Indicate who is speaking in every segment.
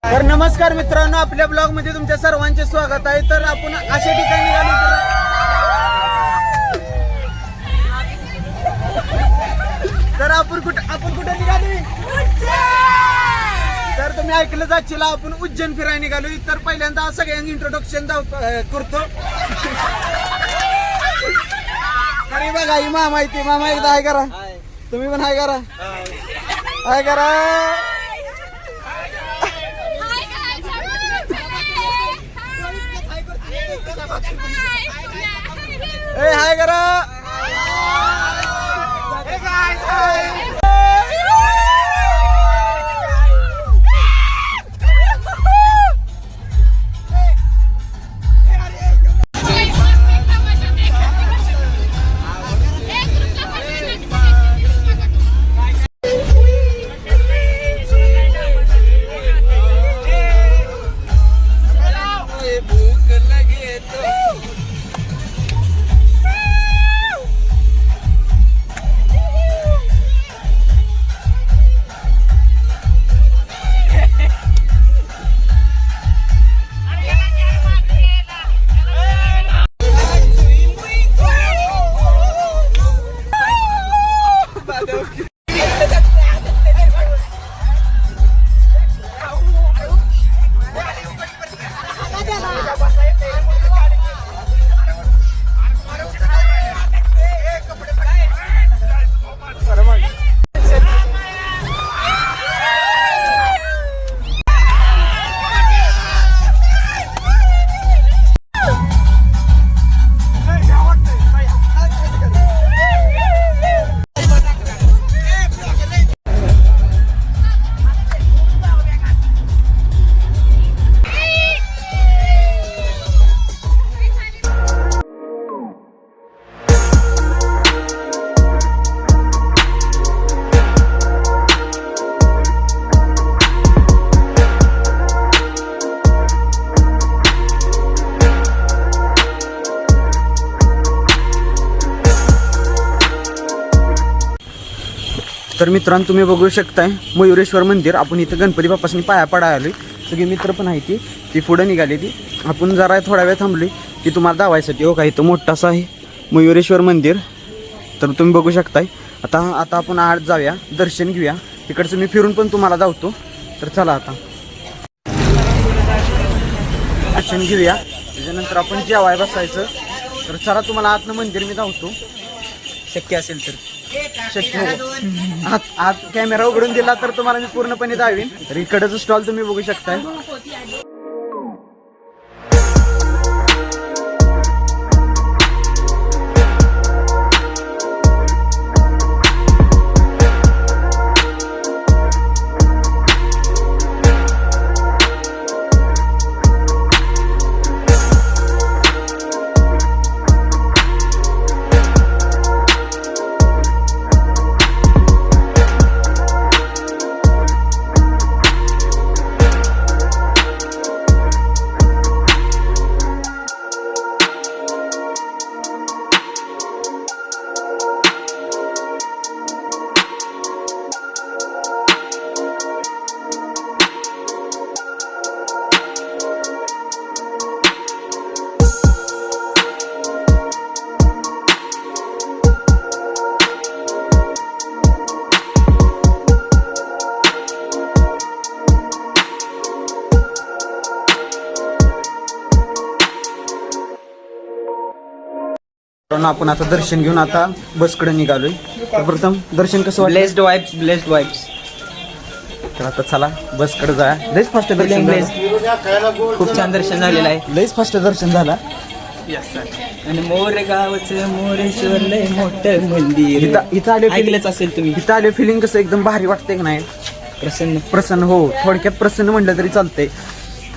Speaker 1: तर नमस्कार मित्रांनो, आपल्या ब्लॉग मध्ये तुमच्या सर्वांचे स्वागत आहे। तर आपण अशा ठिकाणी निघालो तर आपण कुठे निघालो तर तुम्ही ऐकलं जाशील आपण उज्जैन फिरायला निघालो। तर पहिल्यांदा सगळ्यांनी इंट्रोडक्शन करतो। अरे बघा ही मामा आहे, मामा एकदा हाय करा, तुम्ही पण हाय करा, हाय करा। ए हाय करा। तर मित्रांनो तुम्ही बघू शकताय मयुरेश्वर मंदिर। आपण इथं गणपती बाप्पासनी पाया पडायला आलोय, सगळी मित्र पण आहे ती पुढे निघाली ती। आपण जरा थोडा वेळ थांबलोय की तुम्हाला दावायसाठी। हो का, इथं मोठं असं आहे मयुरेश्वर मंदिर। तर तुम्ही बघू शकताय। आता आपण आत जाऊया, दर्शन घेऊया, तिकडचं मी फिरून पण तुम्हाला दावतो। तर चला आता दर्शन घेऊया, त्याच्यानंतर आपण जेवाय बसायचं। तर चला तुम्हाला आतनं मंदिर मी दावतो, शक्य असेल तर। शक्य हो, आत कॅमेरा उघडून दिला तर तुम्हाला मी पूर्णपणे दावीन। तर इकडचं स्टॉल तुम्ही बघू शकताय। आपण आता दर्शन घेऊन आता बसकडे निघालोय। तर प्रथम दर्शन कसं वाटलं?
Speaker 2: Blessed vibes.
Speaker 1: तर आता चला बसकडे जाया। लयच फास्ट दर्शन झालं,
Speaker 2: खूप छान दर्शन झालेलं आहे।
Speaker 1: लयच फास्ट दर्शन झाला।
Speaker 2: आणि मोरगावचं मोरेश्वर लय मोठं मंदिर।
Speaker 1: इथं आले
Speaker 2: ऐकलंच असेल तुम्ही।
Speaker 1: इथं आले फिलिंग कसं एकदम भारी वाटतंय की नाही? प्रसन्न हो, थोडक्यात प्रसन्न म्हटलं तरी चालतंय।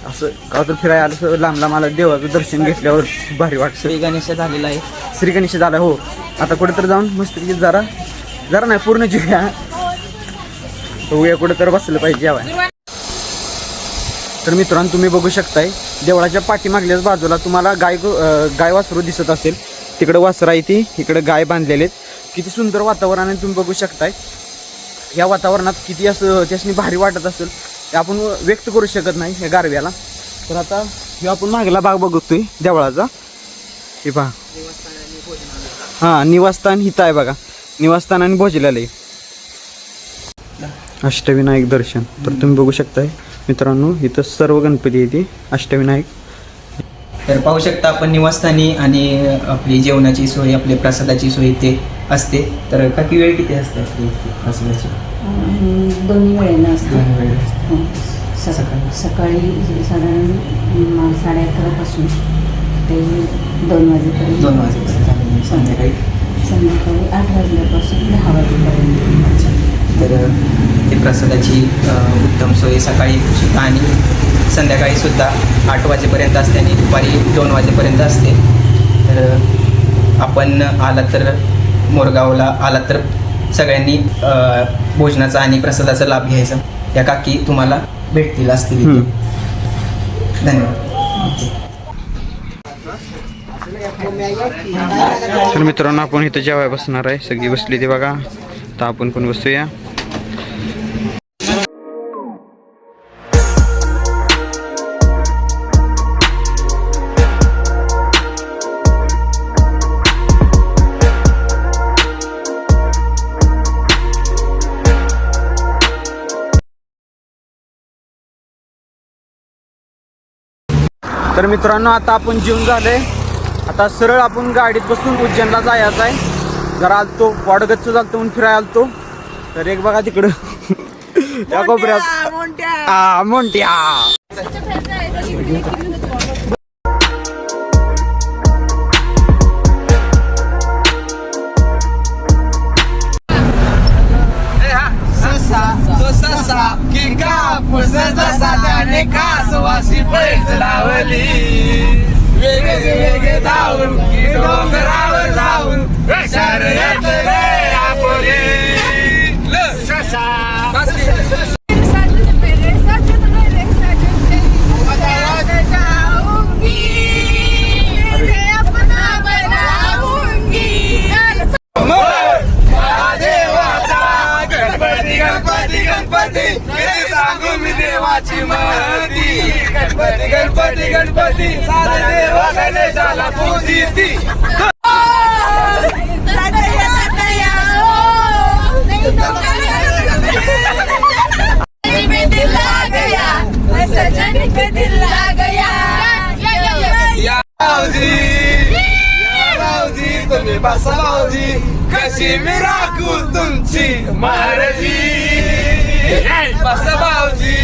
Speaker 1: असं का तर फिरायला आलं लांब लांब आलं, देवाचं दर्शन घेतल्यावर भारी वाटतं।
Speaker 2: श्री गणेश झालेला आहे,
Speaker 1: श्री गणेश झाला हो। आता कुठं तर जाऊन मस्त जरा नाही पूर्ण जीव्या कुठं तर बसलं पाहिजे जेवाय। तर मित्रांनो तुम्ही बघू शकताय देवळाच्या पाठीमागल्याच बाजूला तुम्हाला गाय वासरू दिसत असेल। तिकडे वासर आहे ती, इकडे गाय बांधलेले आहेत। किती सुंदर वातावरण आहे तुम्ही बघू शकताय। या वातावरणात किती असं त्यासनी भारी वाटत असेल। ते आपण व्यक्त करू शकत नाही या गारव्याला. तर आता हे आपण मागला भाग बघतोय देवळाचा. हे पहा, हां निवासस्थान हिथं आहे बघा, निवासस्थान आणि भोजनालय, अष्टविनायक दर्शन. तर तुम्ही बघू शकताय मित्रांनो, इथं सर्व गणपती येते अष्टविनायक.
Speaker 2: तर पाहू शकता आपण निवासस्थानी आणि आपली जेवणाची सोय, आपली प्रसादाची सोय इथे असते. तर काही वेळ किती असते आपली प्रसादाची?
Speaker 3: दोन्ही वेळेला असते.
Speaker 2: दोन वेळ
Speaker 3: हो. सकाळी साधारण 11:30पासून ते 2 वाजेपर्यंत.
Speaker 2: 2 वाजेपर्यंत, संध्याकाळी
Speaker 3: संध्याकाळी 8 वाजल्यापासून 10 वाजेपर्यंत.
Speaker 2: तर ते प्रसादाची उत्तम सोय सकाळी सुद्धा आणि संध्याकाळी सुद्धा 8 वाजेपर्यंत असते आणि दुपारी 2 वाजेपर्यंत असते. तर आपण आला तर मोरगावला आला तर सगळ्यांनी भोजनाचा आणि प्रसादाचा लाभ घ्यायचा. या काकी तुम्हाला भेटतील असतील इथे. धन्यवाद.
Speaker 1: तर मित्रांनो, आपण इथं जेवाय बसणार आहे. सगळी बसली ती बघा, तर आपण पण बसूया. तर मित्रांनो, आता आपण जेवून झालंय. आता सरळ आपण गाडीत बसून उज्जैनला जायचं आहे. जरा आलतो वाडगच्च झालतो म्हणून फिरायला आलतो. तर एक बघा तिकडं त्या कोपऱ्यात मोंट्या.
Speaker 4: वेगळे धावून डोंगरावर जाऊन गणपती गणपती गणपती सांगू मी देवाची महती. गणपती गणपती गणपती सारा देवा गणेशाला पूजिती. भाऊजी तुम्ही बसा भाऊजी, कशी मी राखू तुमची महाराजी. बसा भाऊजी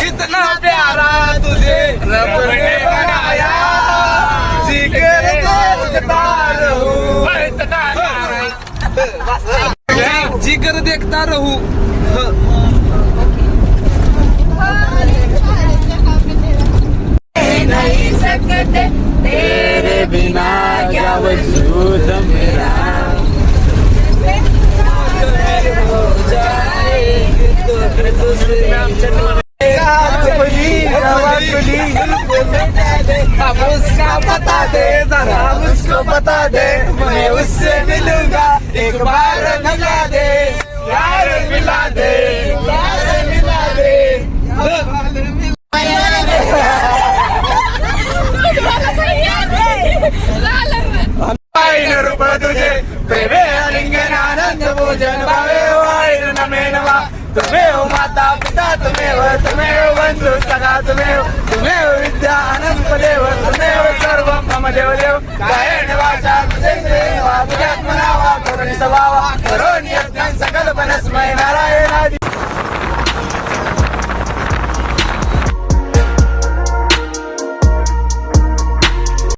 Speaker 4: इतना प्यारा तुझे रब ने बनाया, जिगर देखता रहूं, जिगर देखता रहूं.
Speaker 5: नहीं सकते तेरे बिना क्या वजूद मेरा.
Speaker 4: अब उसका बता दे जरा, उसको बता दे मैं उससे मिलूंगा एक बार. मिला दे यार, मिला दे यार, मिला दे. रुपये तुझे प्रेमे लिंगन आनंद भोजन भावे वाईन नमे नवा. तुम्हें माता पिता, तुम्हें बंधु सखा, तुम्हें विद्या अनंत देव, तुम्हें सर्व मम देव देव. गायन वाचा तुझे देवा, तुझ्यात म्हणावा करुणी स्वभावा, करोनी सकल बनस्मय नारायणादी.